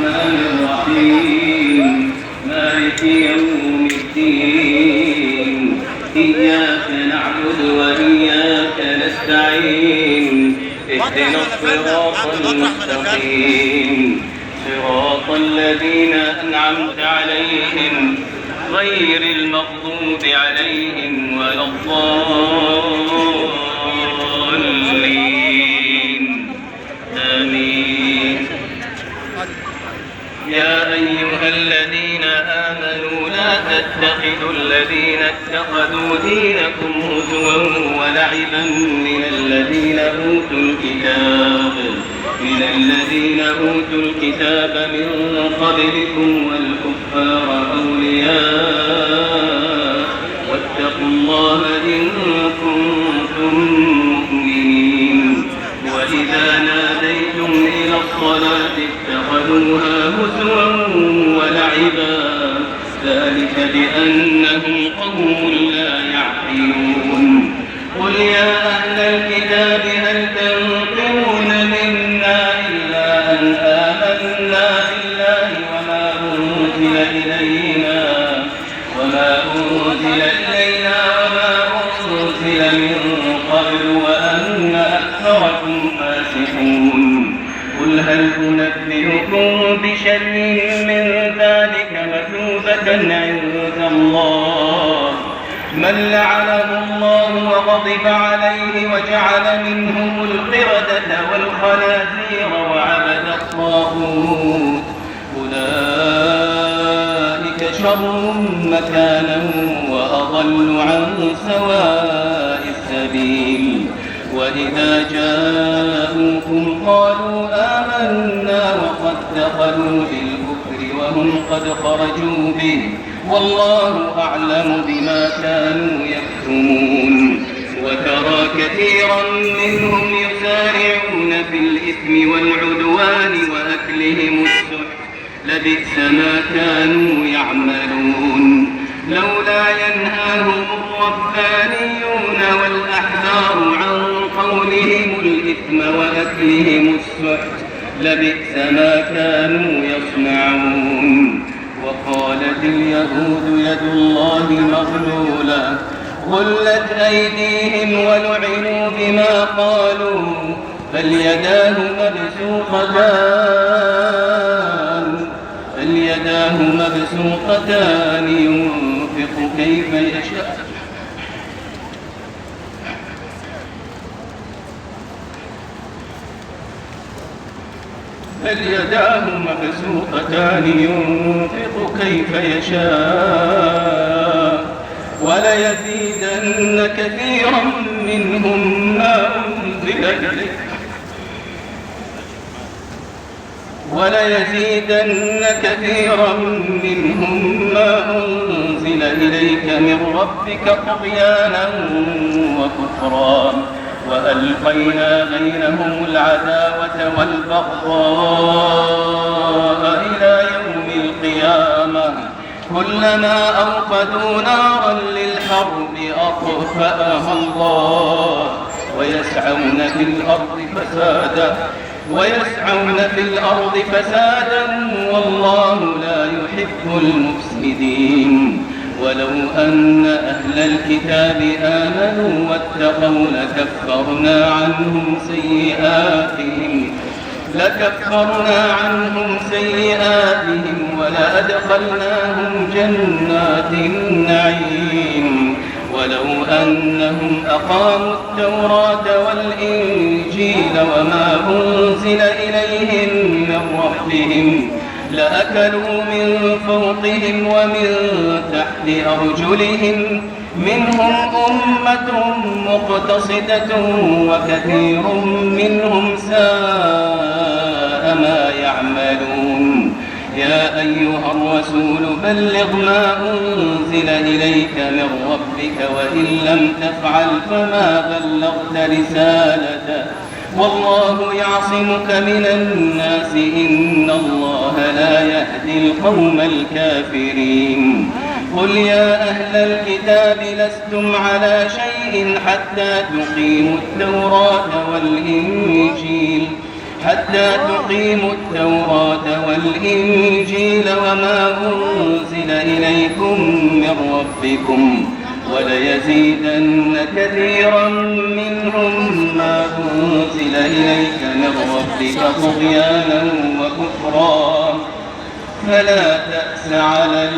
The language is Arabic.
الرحمن الرحيم مالك يوم الدين إياك نعبد وإياك نستعين اهدنا الصراط المستقيم صراط الذين أنعمت عليهم غير المغضوب عليهم ولا الضالين آمين. يا أيها الذين آمنوا لا تتخذوا الذين اتخذوا دينكم هزوا ولعبا من الذين أوتوا الكتاب من قبلكم والكفار أولياء واتقوا الله إن كنتم مؤمنين. وإذا ناديتم إلى الصلاة اتخذوها هزوا ولعبا ذلك بأنهم قوم لا يعقلون. قل يا أهل الكتاب هل تنقمون منا إلا أن آمنا بالله وما أنزل إلينا وما أنزل من قبل وأن أكثركم فاسقون. قل هل أنبئكم بشر من ذلك مثوبة عند الله من لعنه الله وغضب عليه وجعل منهم القردة والخنازير وعبد الطاغوت أولئك شر مكانا وأضل عن سواء السبيل. وإذا جاءوكم قالوا آمنا وقد دخلوا بالكفر وهم قد خرجوا به والله أعلم بما كانوا يكتمون. وترى كثيرا منهم يسارعون في الإثم والعدوان وأكلهم السحت لبئس ما كانوا يعملون. لولا ينهاهم الربانيون والأحبار عن قولهم الإثم وأكلهم السحت لبئس ما كانوا يصنعون. وقالت اليهود يد الله مغلولة غلت أيديهم ولعنوا بما قالوا بل يداه مبسوطتان ينفق كيف يشاء بل يداه مبسوطتان ينفق كيف يشاء وليزيدن كثيرا منهم ما أنزل إليك من ربك طغيانا وكفرا وألقينا بينهم العداوة والبغضاء إلى يوم القيامة كلما أوقدوا نارا للحرب أطفأها الله ويسعون في الأرض فسادا والله لا يحب المفسدين. ولو أن أهل الكتاب آمنوا واتقوا لكفرنا عنهم سيئاتهم ولأدخلناهم جنات النعيم. ولو أنهم أقاموا التوراة والإنجيل وما أنزل إليهم من ربهم لأكلوا من فوقهم ومن تحت أرجلهم منهم أمة مقتصدة وكثير منهم ساء ما يعملون. يا أيها الرسول بلغ ما أنزل إليك من ربك وإن لم تفعل فما بلغت رسالته والله يعصمك من الناس إن الله لا يهدي القوم الكافرين. قل يا أهل الكتاب لستم على شيء حتى تقيموا التوراة والإنجيل حتى تقيموا التوراة والإنجيل وما أنزل إليكم من ربكم وليزيدن كثيرا منهم ما أنزل إليك من ربك طغيانا وكفرا فلا تأس على